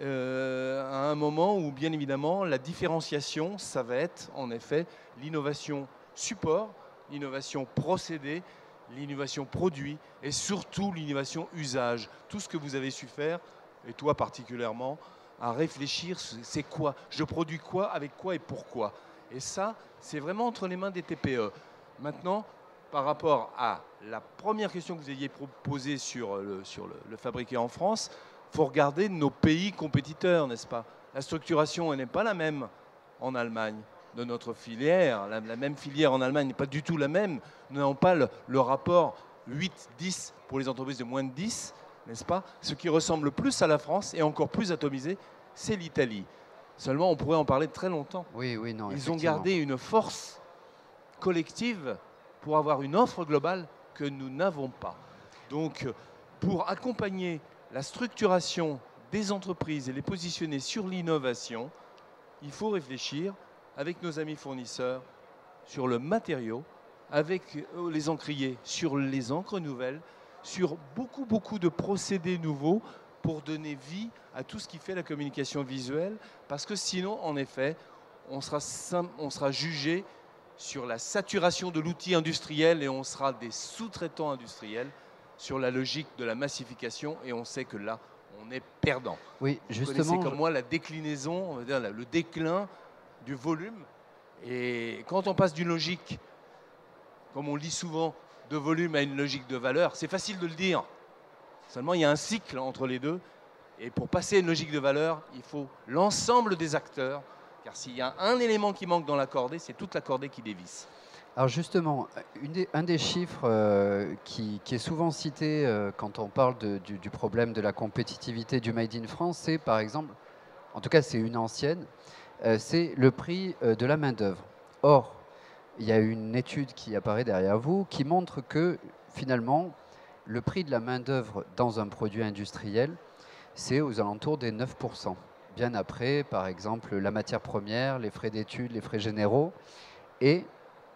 à un moment où, bien évidemment, la différenciation, ça va être, en effet, l'innovation support, l'innovation procédé, l'innovation produit et surtout l'innovation usage. Tout ce que vous avez su faire, et toi particulièrement, à réfléchir, c'est quoi? Je produis quoi? Avec quoi et pourquoi? Et ça, c'est vraiment entre les mains des TPE. Maintenant, par rapport à la première question que vous ayez posée sur le fabriqué en France, il faut regarder nos pays compétiteurs, n'est-ce pas? La structuration, elle n'est pas la même en Allemagne de notre filière. La même filière en Allemagne n'est pas du tout la même. Nous n'avons pas le rapport 8-10 pour les entreprises de moins de 10, n'est-ce pas? Ce qui ressemble le plus à la France et encore plus atomisé, c'est l'Italie. Seulement, on pourrait en parler très longtemps. Oui, non. Ils ont gardé une force collective pour avoir une offre globale que nous n'avons pas. Donc, pour accompagner la structuration des entreprises et les positionner sur l'innovation, il faut réfléchir avec nos amis fournisseurs sur le matériau, avec les encriers sur les encres nouvelles, sur beaucoup de procédés nouveaux pour donner vie à tout ce qui fait la communication visuelle, parce que sinon, en effet, on sera jugé sur la saturation de l'outil industriel et on sera des sous-traitants industriels sur la logique de la massification et on sait que là, on est perdant. Oui, justement. Vous connaissez comme moi la déclinaison, on va dire, le déclin du volume. Et quand on passe d'une logique, comme on le dit souvent, de volume à une logique de valeur, c'est facile de le dire. Seulement, il y a un cycle entre les deux. Et pour passer à une logique de valeur, il faut l'ensemble des acteurs. Car s'il y a un élément qui manque dans la cordée, c'est toute la cordée qui dévisse. Alors justement, un des chiffres qui est souvent cité quand on parle du problème de la compétitivité du Made in France, c'est par exemple, en tout cas c'est une ancienne, c'est le prix de la main-d'œuvre. Or, il y a une étude qui apparaît derrière vous qui montre que finalement, le prix de la main-d'œuvre dans un produit industriel, c'est aux alentours des 9%. Bien après, par exemple, la matière première, les frais d'études, les frais généraux. Et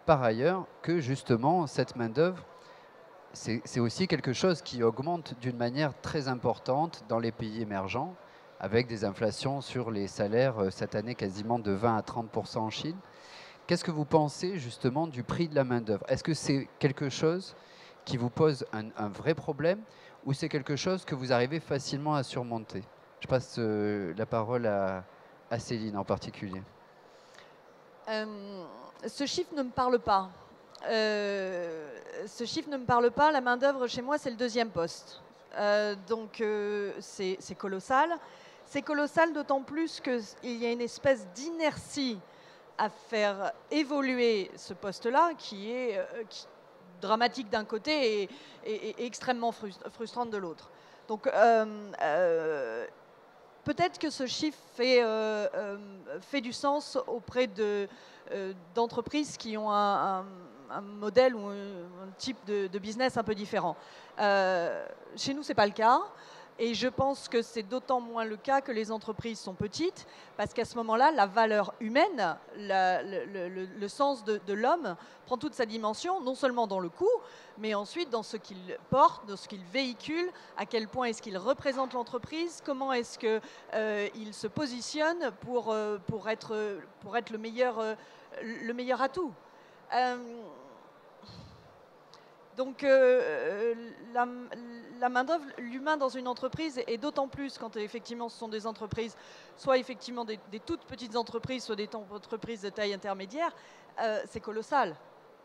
par ailleurs, que justement, cette main-d'œuvre, c'est aussi quelque chose qui augmente d'une manière très importante dans les pays émergents, avec des inflations sur les salaires cette année quasiment de 20 à 30% en Chine. Qu'est-ce que vous pensez justement du prix de la main-d'œuvre? Est-ce que c'est quelque chose qui vous pose un vrai problème ou c'est quelque chose que vous arrivez facilement à surmonter? Je passe la parole à Céline en particulier. Ce chiffre ne me parle pas. Ce chiffre ne me parle pas. La main-d'œuvre chez moi, c'est le deuxième poste. Donc c'est colossal. C'est colossal d'autant plus qu'il y a une espèce d'inertie à faire évoluer ce poste-là qui est dramatique d'un côté et extrêmement frustrante de l'autre. Donc peut-être que ce chiffre fait du sens auprès d'entreprises qui ont un modèle ou un type de business un peu différent. Chez nous, ce n'est pas le cas. Et je pense que c'est d'autant moins le cas que les entreprises sont petites, parce qu'à ce moment-là, la valeur humaine, le sens de l'homme prend toute sa dimension, non seulement dans le coût, mais ensuite dans ce qu'il porte, dans ce qu'il véhicule, à quel point est-ce qu'il représente l'entreprise, comment est-ce qu'il se positionne pour être le meilleur atout. Donc la main-d'œuvre, l'humain dans une entreprise, et d'autant plus quand effectivement ce sont des entreprises, soit effectivement des toutes petites entreprises, soit des entreprises de taille intermédiaire, c'est colossal.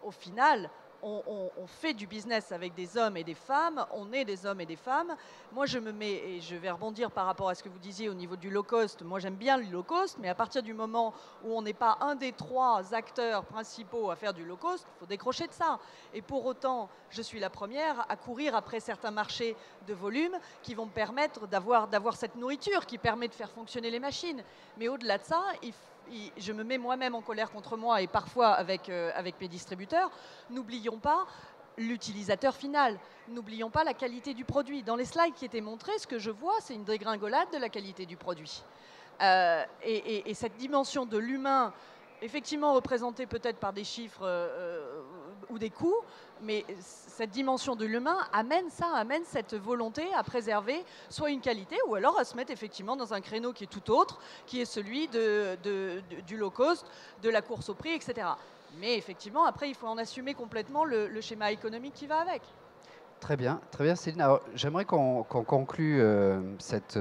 Au final, on fait du business avec des hommes et des femmes, on est des hommes et des femmes. Moi, je me mets, et je vais rebondir par rapport à ce que vous disiez au niveau du low cost, moi j'aime bien le low cost, mais à partir du moment où on n'est pas un des 3 acteurs principaux à faire du low cost, il faut décrocher de ça. Et pour autant, je suis la première à courir après certains marchés de volume qui vont me permettre d'avoir cette nourriture qui permet de faire fonctionner les machines. Mais au-delà de ça, je me mets moi-même en colère contre moi et parfois avec mes distributeurs. N'oublions pas l'utilisateur final. N'oublions pas la qualité du produit. Dans les slides qui étaient montrés, ce que je vois, c'est une dégringolade de la qualité du produit. Et cette dimension de l'humain, effectivement représentée peut-être par des chiffres ou des coûts, mais cette dimension de l'humain amène cette volonté à préserver soit une qualité ou alors à se mettre effectivement dans un créneau qui est tout autre, qui est celui du low cost, de la course au prix, etc. Mais effectivement, après, il faut en assumer complètement le schéma économique qui va avec. Très bien, Céline. Alors, j'aimerais qu'on conclue cette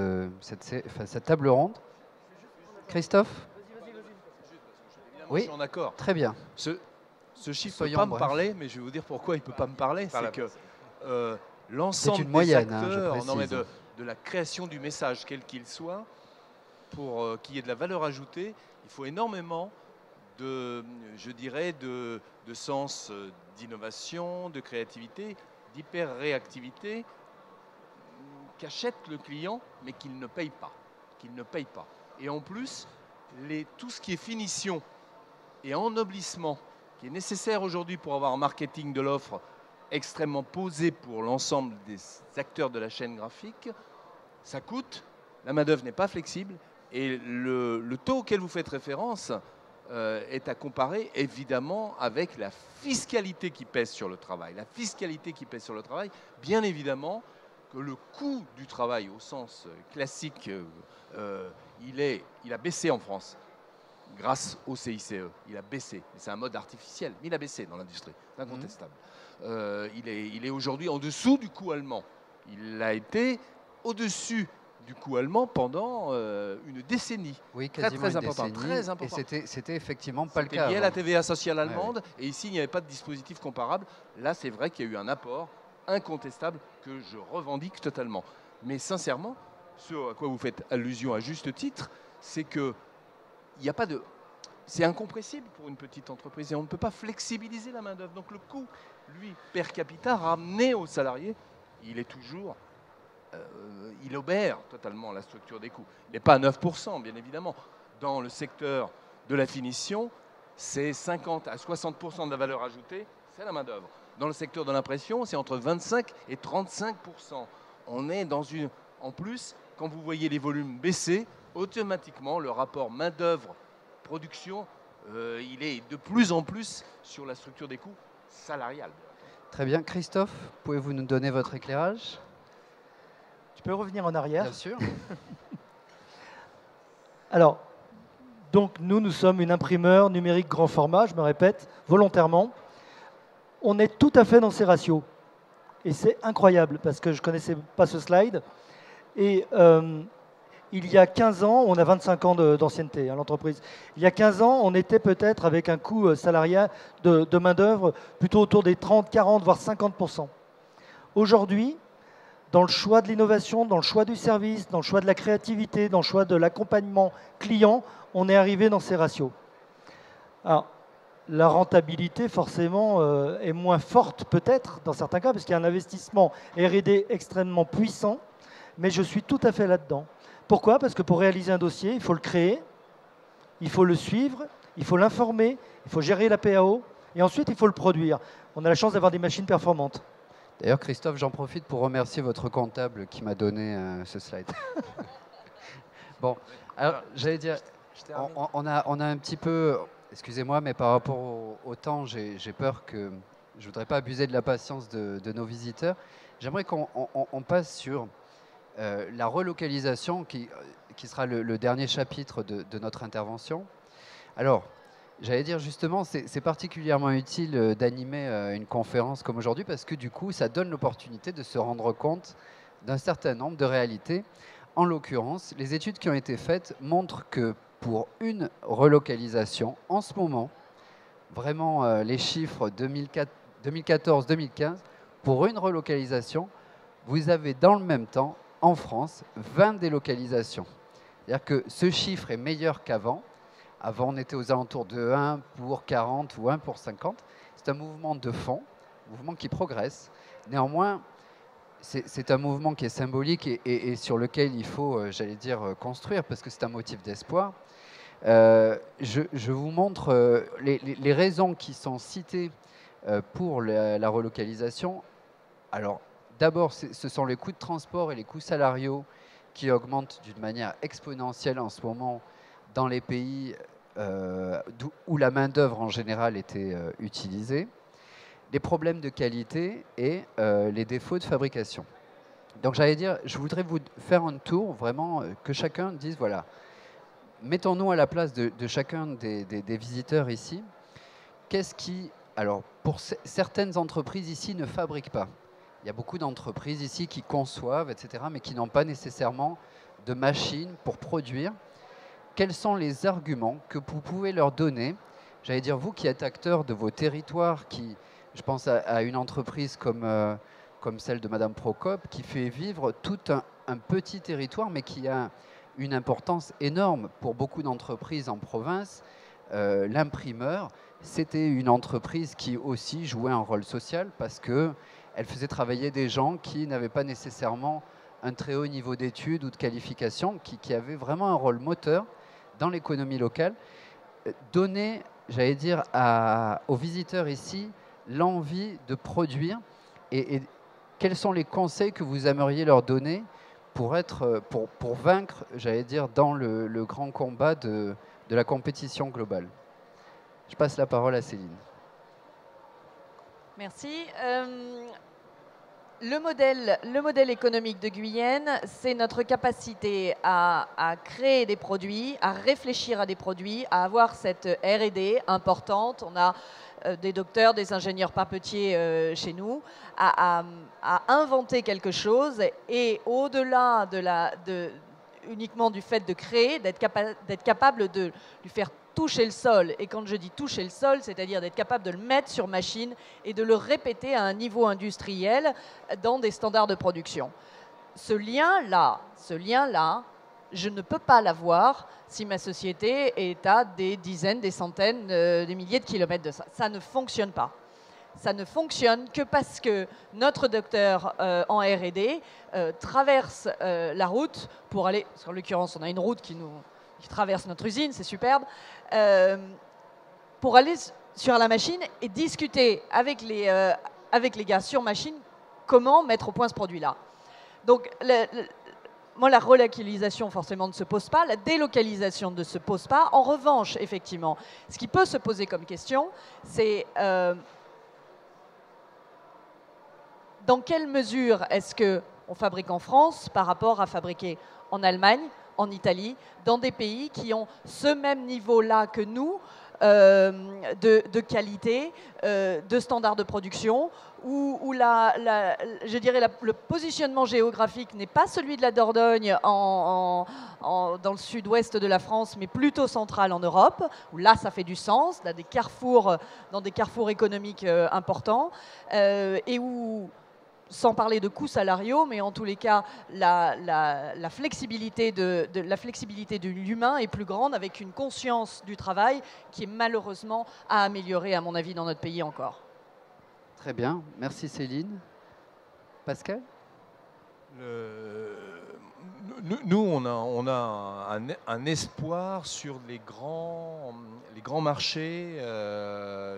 table ronde. Christophe ? Oui, je suis en accord. Très bien. Ce chiffre ne peut pas me parler, mais je vais vous dire pourquoi il ne peut pas me parler. C'est que l'ensemble des acteurs, de la création du message, quel qu'il soit, pour qu'il y ait de la valeur ajoutée, il faut énormément de sens d'innovation, de créativité, d'hyper-réactivité qu'achète le client, mais qu'il ne paye pas. Et en plus, tout ce qui est finition et ennoblissement, qui est nécessaire aujourd'hui pour avoir un marketing de l'offre extrêmement posé pour l'ensemble des acteurs de la chaîne graphique, ça coûte, la main-d'œuvre n'est pas flexible, et le taux auquel vous faites référence est à comparer évidemment avec la fiscalité qui pèse sur le travail. La fiscalité qui pèse sur le travail, bien évidemment que le coût du travail au sens classique, il a baissé en France. Grâce au CICE, il a baissé. C'est un mode artificiel, mais il a baissé dans l'industrie, c'est incontestable. Il est aujourd'hui en dessous du coût allemand. Il a été au-dessus du coût allemand pendant une décennie. Oui, quasiment très important. Et c'était effectivement pas le cas. C'était lié à la TVA sociale allemande, et ici, il n'y avait pas de dispositif comparable. Là, c'est vrai qu'il y a eu un apport incontestable que je revendique totalement. Mais sincèrement, ce à quoi vous faites allusion à juste titre, c'est que c'est incompressible pour une petite entreprise et on ne peut pas flexibiliser la main-d'œuvre. Donc le coût, lui, per capita, ramené aux salariés, il est toujours, il obère totalement la structure des coûts. Il n'est pas à 9%, bien évidemment. Dans le secteur de la finition, c'est 50 à 60% de la valeur ajoutée, c'est la main-d'œuvre. Dans le secteur de l'impression, c'est entre 25 et 35%. On est dans une... En plus, quand vous voyez les volumes baisser, automatiquement, le rapport main-d'œuvre-production, il est de plus en plus sur la structure des coûts salariales. Très bien. Christophe, pouvez-vous nous donner votre éclairage ? Tu peux revenir en arrière ? Bien sûr. Alors, donc nous sommes une imprimeur numérique grand format, je me répète, volontairement. On est tout à fait dans ces ratios. Et c'est incroyable, parce que je ne connaissais pas ce slide. Et... il y a 15 ans, on a 25 ans d'ancienneté, l'entreprise. Il y a 15 ans, on était peut-être avec un coût salarial de main-d'œuvre plutôt autour des 30, 40, voire 50%. Aujourd'hui, dans le choix de l'innovation, dans le choix du service, dans le choix de la créativité, dans le choix de l'accompagnement client, on est arrivé dans ces ratios. Alors, la rentabilité, forcément, est moins forte peut-être dans certains cas, parce qu'il y a un investissement R&D extrêmement puissant, mais je suis tout à fait là-dedans. Pourquoi ? Parce que pour réaliser un dossier, il faut le créer, il faut le suivre, il faut l'informer, il faut gérer la PAO, et ensuite il faut le produire. On a la chance d'avoir des machines performantes. D'ailleurs, Christophe, j'en profite pour remercier votre comptable qui m'a donné ce slide. Bon, alors j'allais dire, on a un petit peu, excusez-moi, mais par rapport au temps, j'ai peur que je ne voudrais pas abuser de la patience de nos visiteurs. J'aimerais qu'on passe sur la relocalisation qui sera le dernier chapitre de notre intervention. Alors, j'allais dire justement, c'est particulièrement utile d'animer une conférence comme aujourd'hui parce que du coup, ça donne l'opportunité de se rendre compte d'un certain nombre de réalités. En l'occurrence, les études qui ont été faites montrent que pour une relocalisation, en ce moment, vraiment les chiffres 2014-2015, pour une relocalisation, vous avez dans le même temps, en France, 20 délocalisations. C'est-à-dire que ce chiffre est meilleur qu'avant. Avant, on était aux alentours de 1 pour 40 ou 1 pour 50. C'est un mouvement de fond, un mouvement qui progresse. Néanmoins, c'est un mouvement qui est symbolique et sur lequel il faut, j'allais dire, construire, parce que c'est un motif d'espoir. Je vous montre les raisons qui sont citées pour la relocalisation. Alors, d'abord, ce sont les coûts de transport et les coûts salariaux qui augmentent d'une manière exponentielle en ce moment dans les pays où la main-d'œuvre en général était utilisée, les problèmes de qualité et les défauts de fabrication. Donc j'allais dire, je voudrais vous faire un tour, vraiment, que chacun dise, voilà, mettons-nous à la place de chacun des visiteurs ici. Qu'est-ce qui, alors, pour certaines entreprises ici ne fabriquent pas. Il y a beaucoup d'entreprises ici qui conçoivent, etc., mais qui n'ont pas nécessairement de machines pour produire. Quels sont les arguments que vous pouvez leur donner? J'allais dire, vous qui êtes acteurs de vos territoires, je pense à une entreprise comme celle de Madame Procope, qui fait vivre tout un petit territoire, mais qui a une importance énorme pour beaucoup d'entreprises en province. L'imprimeur, c'était une entreprise qui aussi jouait un rôle social parce qu'elle faisait travailler des gens qui n'avaient pas nécessairement un très haut niveau d'études ou de qualification, qui avaient vraiment un rôle moteur dans l'économie locale. Donner, j'allais dire, aux visiteurs ici l'envie de produire et quels sont les conseils que vous aimeriez leur donner pour vaincre, j'allais dire, dans le grand combat de la compétition globale. Je passe la parole à Céline. Merci. Le modèle économique de Guyenne, c'est notre capacité à créer des produits, à réfléchir à des produits, à avoir cette R&D importante. On a des docteurs, des ingénieurs papetiers chez nous, à inventer quelque chose et au-delà uniquement du fait de créer, d'être capable de lui faire toucher le sol. Et quand je dis toucher le sol, c'est-à-dire d'être capable de le mettre sur machine et de le répéter à un niveau industriel dans des standards de production. Ce lien-là, je ne peux pas l'avoir si ma société est à des dizaines, des centaines, des milliers de kilomètres de ça. Ça ne fonctionne pas. Ça ne fonctionne que parce que notre docteur en R&D traverse la route pour aller, en l'occurrence on a une route qui traverse notre usine, c'est superbe, pour aller sur la machine et discuter avec les gars sur machine comment mettre au point ce produit-là. Donc, moi, la relocalisation, forcément, ne se pose pas. La délocalisation ne se pose pas. En revanche, effectivement, ce qui peut se poser comme question, c'est dans quelle mesure est-ce qu'on fabrique en France par rapport à fabriquer en Allemagne, en Italie, dans des pays qui ont ce même niveau-là que nous, de qualité, de standards de production, où je dirais le positionnement géographique n'est pas celui de la Dordogne dans le sud-ouest de la France, mais plutôt central en Europe, où là, ça fait du sens, dans des carrefours économiques importants, et où, sans parler de coûts salariaux, mais en tous les cas, la flexibilité de l'humain est plus grande, avec une conscience du travail qui est malheureusement à améliorer, à mon avis, dans notre pays encore. Très bien, merci Céline. Pascal ? Nous, on a un espoir sur les grands marchés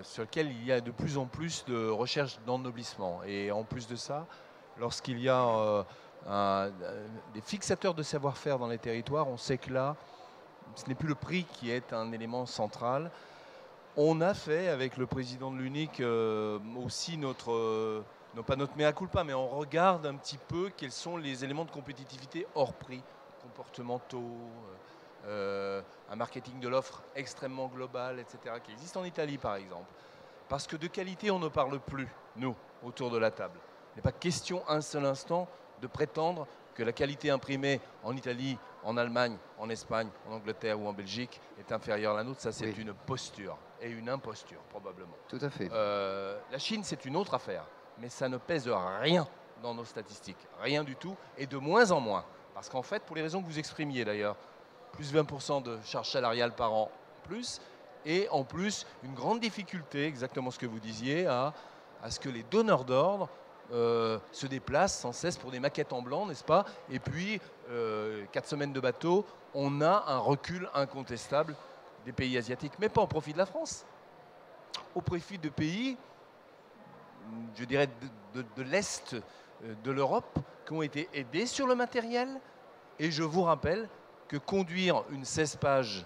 sur lesquels il y a de plus en plus de recherche d'ennoblissement. Et en plus de ça, lorsqu'il y a des fixateurs de savoir-faire dans les territoires, on sait que là, ce n'est plus le prix qui est un élément central. On a fait avec le président de l'UNIC aussi non pas notre mea culpa, mais on regarde un petit peu quels sont les éléments de compétitivité hors prix, comportementaux, un marketing de l'offre extrêmement global, etc., qui existe en Italie par exemple. Parce que de qualité, on ne parle plus, nous, autour de la table. Il n'est pas question un seul instant de prétendre que la qualité imprimée en Italie, en Allemagne, en Espagne, en Angleterre ou en Belgique est inférieure à la nôtre. Ça, c'est une posture et une imposture, probablement. Tout à fait. La Chine, c'est une autre affaire, mais ça ne pèse rien dans nos statistiques, rien du tout, et de moins en moins. Parce qu'en fait, pour les raisons que vous exprimiez d'ailleurs, plus 20% de charges salariales par an, plus, et en plus, une grande difficulté, exactement ce que vous disiez, à ce que les donneurs d'ordre se déplacent sans cesse pour des maquettes en blanc, n'est-ce pas? Et puis, 4 semaines de bateau, on a un recul incontestable des pays asiatiques, mais pas au profit de la France, au profit de pays, je dirais, de l'Est de l'Europe, qui ont été aidés sur le matériel. Et je vous rappelle que conduire une 16 pages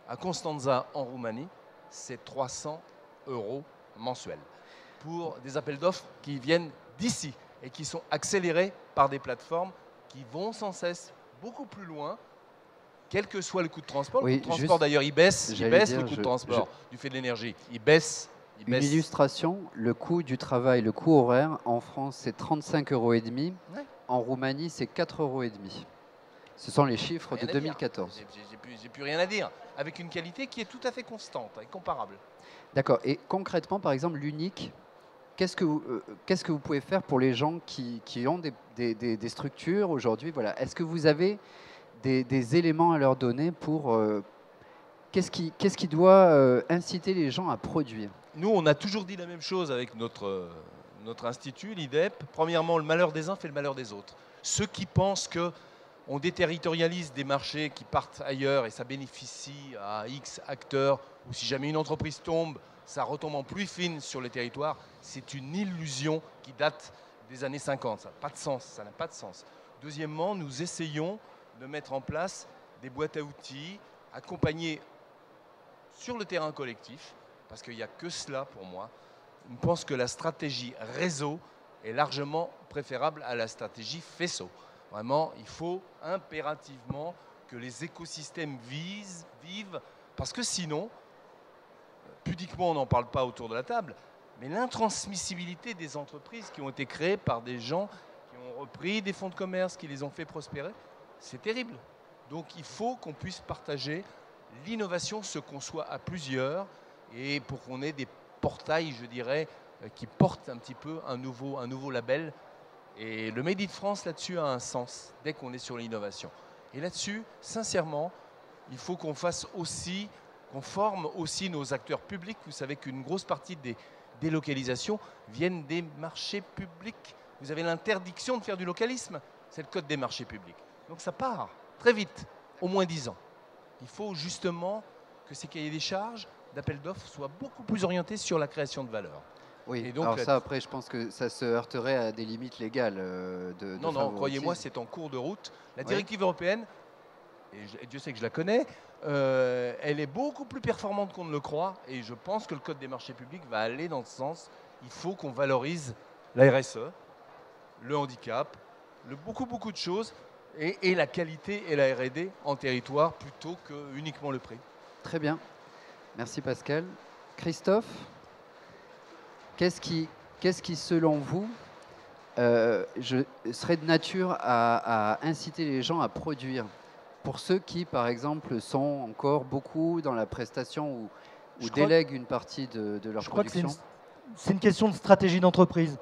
à Constanța, en Roumanie, c'est 300 € mensuels pour des appels d'offres qui viennent d'ici et qui sont accélérés par des plateformes qui vont sans cesse beaucoup plus loin, quel que soit le coût de transport. Oui, le coût de transport, d'ailleurs, il baisse le coût de transport du fait de l'énergie. Il baisse. Une illustration, le coût du travail, le coût horaire, en France, c'est 35,5 €. Ouais. En Roumanie, c'est 4,5 €. Ce sont les chiffres de 2014. J'ai plus rien à dire. Avec une qualité qui est tout à fait constante et comparable. D'accord. Et concrètement, par exemple, l'UNIC, qu'est-ce que vous pouvez faire pour les gens qui ont des structures aujourd'hui? Voilà. Est-ce que vous avez des éléments à leur donner pour... qu'est-ce qui doit inciter les gens à produire? Nous, on a toujours dit la même chose avec notre institut, l'IDEP. Premièrement, le malheur des uns fait le malheur des autres. Ceux qui pensent qu'on déterritorialise des marchés qui partent ailleurs et ça bénéficie à X acteurs, ou si jamais une entreprise tombe, ça retombe en pluie fine sur les territoires, c'est une illusion qui date des années 50. Ça n'a pas de sens. Ça n'a pas de sens. Deuxièmement, nous essayons de mettre en place des boîtes à outils, accompagner sur le terrain collectif, parce qu'il n'y a que cela pour moi. Je pense que la stratégie réseau est largement préférable à la stratégie faisceau. Vraiment, il faut impérativement que les écosystèmes vivent, parce que sinon, pudiquement on n'en parle pas autour de la table, mais l'intransmissibilité des entreprises qui ont été créées par des gens qui ont repris des fonds de commerce, qui les ont fait prospérer, c'est terrible. Donc il faut qu'on puisse partager. L'innovation se conçoit à plusieurs et pour qu'on ait des portails, je dirais, qui portent un petit peu un nouveau label. Et le Made in France, là-dessus, a un sens dès qu'on est sur l'innovation. Et là-dessus, sincèrement, il faut qu'on forme aussi nos acteurs publics. Vous savez qu'une grosse partie des délocalisations viennent des marchés publics. Vous avez l'interdiction de faire du localisme. C'est le code des marchés publics. Donc ça part très vite, au moins 10 ans. Il faut justement que ces cahiers des charges d'appel d'offres soient beaucoup plus orientés sur la création de valeur. Oui, et donc, alors ça, après, je pense que ça se heurterait à des limites légales. Non, croyez-moi, c'est en cours de route. La directive européenne, et Dieu sait que je la connais, elle est beaucoup plus performante qu'on ne le croit, et je pense que le Code des marchés publics va aller dans ce sens. Il faut qu'on valorise la RSE, le handicap, beaucoup de choses, et la qualité et la R&D en territoire plutôt que uniquement le prix. Très bien. Merci Pascal. Christophe, qu'est-ce qui selon vous, serait de nature à inciter les gens à produire? Pour ceux qui, par exemple, sont encore beaucoup dans la prestation ou délèguent une partie de leur production. C'est une question de stratégie d'entreprise.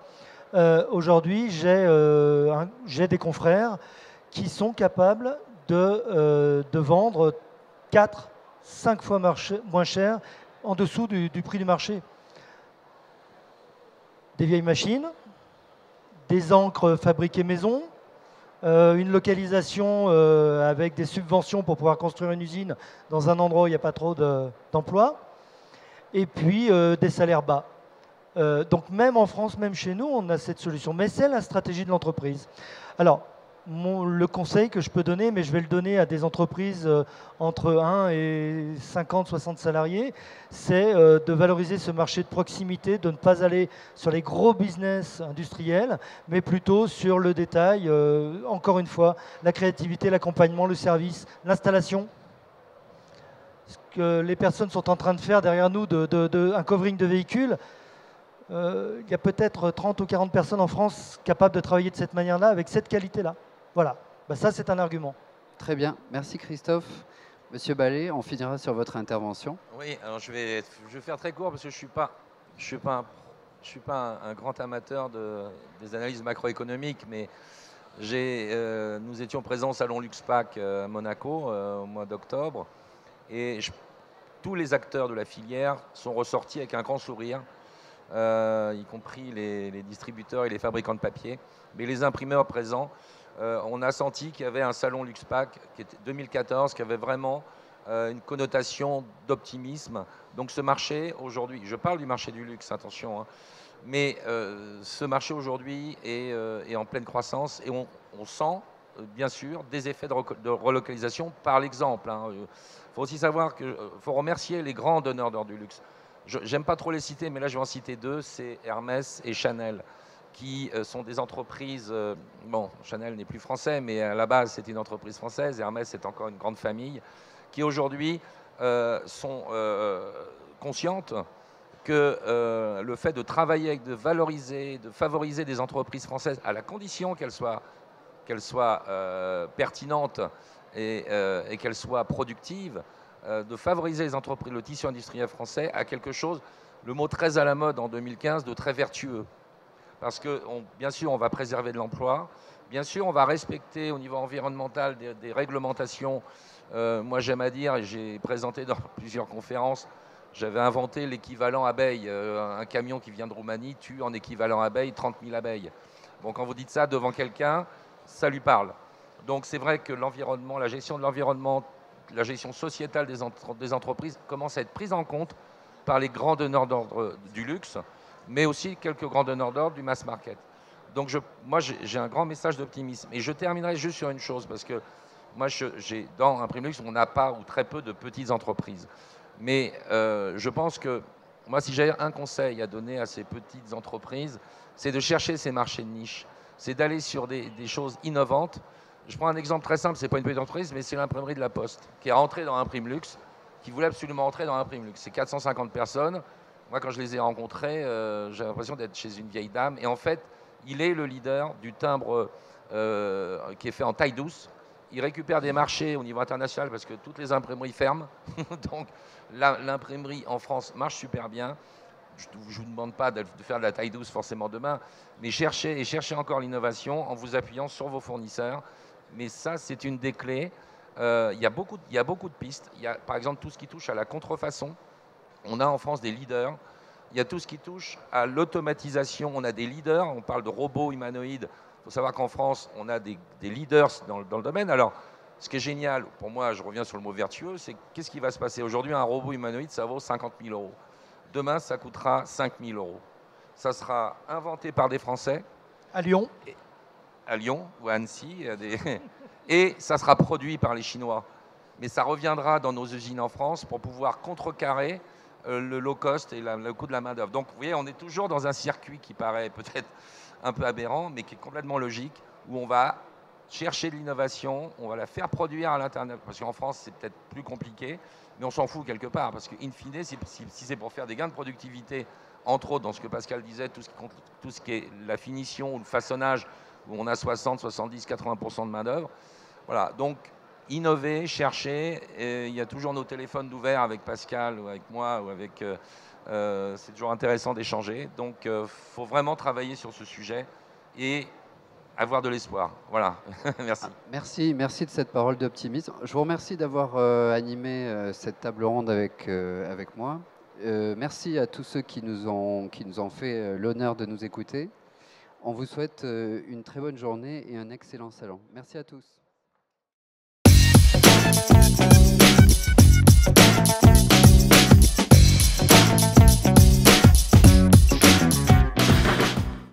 Aujourd'hui, j'ai des confrères qui sont capables de vendre 4-5 fois moins cher en dessous du prix du marché. Des vieilles machines, des encres fabriquées maison, une localisation avec des subventions pour pouvoir construire une usine dans un endroit où il n'y a pas trop d'emplois, et puis des salaires bas. Donc même en France, même chez nous, on a cette solution. Mais c'est la stratégie de l'entreprise. Alors, le conseil que je peux donner, mais je vais le donner à des entreprises entre 1 et 50, 60 salariés, c'est de valoriser ce marché de proximité, de ne pas aller sur les gros business industriels, mais plutôt sur le détail, encore une fois, la créativité, l'accompagnement, le service, l'installation. Ce que les personnes sont en train de faire derrière nous, un covering de véhicules, il y a peut-être 30 ou 40 personnes en France capables de travailler de cette manière-là, avec cette qualité-là. Voilà, bah, ça c'est un argument. Très bien, merci Christophe. Monsieur Ballet, on finira sur votre intervention. Oui, alors je vais faire très court parce que je suis pas un grand amateur des analyses macroéconomiques, mais nous étions présents au salon LuxPack à Monaco au mois d'octobre, et tous les acteurs de la filière sont ressortis avec un grand sourire, y compris les distributeurs et les fabricants de papier, mais les imprimeurs présents. On a senti qu'il y avait un salon LuxPack qui était 2014, qui avait vraiment une connotation d'optimisme. Donc ce marché aujourd'hui, je parle du marché du luxe, attention, hein, mais ce marché aujourd'hui est en pleine croissance, et on sent bien sûr des effets de relocalisation par l'exemple. Il faut aussi savoir qu'il faut remercier les grands donneurs d'ordre du luxe. J'aime pas trop les citer, mais là je vais en citer deux, c'est Hermès et Chanel, qui sont des entreprises, bon, Chanel n'est plus français, mais à la base c'était une entreprise française, Hermès est encore une grande famille, qui aujourd'hui sont conscientes que le fait de travailler, de valoriser, de favoriser des entreprises françaises, à la condition qu'elles soient pertinentes et qu'elles soient productives, de favoriser les entreprises, le tissu industriel français, a quelque chose, le mot très à la mode en 2015, de très vertueux. Parce que, bien sûr, on va préserver de l'emploi. Bien sûr, on va respecter au niveau environnemental des réglementations. Moi, j'aime à dire, et j'ai présenté dans plusieurs conférences, j'avais inventé l'équivalent abeille. Un camion qui vient de Roumanie tue en équivalent abeille 30 000 abeilles. Bon, quand vous dites ça devant quelqu'un, ça lui parle. Donc, c'est vrai que l'environnement, la gestion de l'environnement, la gestion sociétale des entreprises commence à être prise en compte par les grands donneurs d'ordre du luxe, mais aussi quelques grands donneurs d'ordre du mass market. Donc moi, j'ai un grand message d'optimisme. Et je terminerai juste sur une chose, parce que moi, dans Imprimlux, on n'a pas ou très peu de petites entreprises. Mais je pense que, moi, si j'avais un conseil à donner à ces petites entreprises, c'est de chercher ces marchés de niche. C'est d'aller sur des choses innovantes. Je prends un exemple très simple, ce n'est pas une petite entreprise, mais c'est l'imprimerie de la Poste, qui est rentrée dans Imprimlux, qui voulait absolument entrer dans Imprimlux. C'est 450 personnes. Moi, quand je les ai rencontrés, j'ai l'impression d'être chez une vieille dame. Et en fait, il est le leader du timbre qui est fait en taille douce. Il récupère des marchés au niveau international parce que toutes les imprimeries ferment. Donc, l'imprimerie en France marche super bien. Je ne vous demande pas de faire de la taille douce forcément demain, mais cherchez encore l'innovation en vous appuyant sur vos fournisseurs. Mais ça, c'est une des clés. Il y a beaucoup de pistes. Il y a, par exemple, tout ce qui touche à la contrefaçon. On a en France des leaders. Il y a tout ce qui touche à l'automatisation. On a des leaders. On parle de robots humanoïdes. Il faut savoir qu'en France, on a des leaders dans le domaine. Alors, ce qui est génial, pour moi, je reviens sur le mot vertueux, c'est qu'est-ce qui va se passer? Aujourd'hui, un robot humanoïde, ça vaut 50 000 €. Demain, ça coûtera 5 000 €. Ça sera inventé par des Français. À Lyon. À Lyon ou à Annecy. Et ça sera produit par les Chinois. Mais ça reviendra dans nos usines en France pour pouvoir contrecarrer le low cost et le coût de la main-d'œuvre. Donc, vous voyez, on est toujours dans un circuit qui paraît peut-être un peu aberrant, mais qui est complètement logique, où on va chercher de l'innovation, on va la faire produire à l'international. Parce qu'en France, c'est peut-être plus compliqué, mais on s'en fout quelque part. Parce qu'in fine, si c'est pour faire des gains de productivité, entre autres, dans ce que Pascal disait, tout ce qui est la finition ou le façonnage, où on a 60, 70, 80% de main-d'œuvre. Voilà, donc innover, chercher. Et il y a toujours nos téléphones d'ouvert avec Pascal ou avec moi, ou avec. C'est toujours intéressant d'échanger. Donc, il faut vraiment travailler sur ce sujet et avoir de l'espoir. Voilà, merci. Merci de cette parole d'optimisme. Je vous remercie d'avoir animé cette table ronde avec moi. Merci à tous ceux qui nous ont fait l'honneur de nous écouter. On vous souhaite une très bonne journée et un excellent salon. Merci à tous.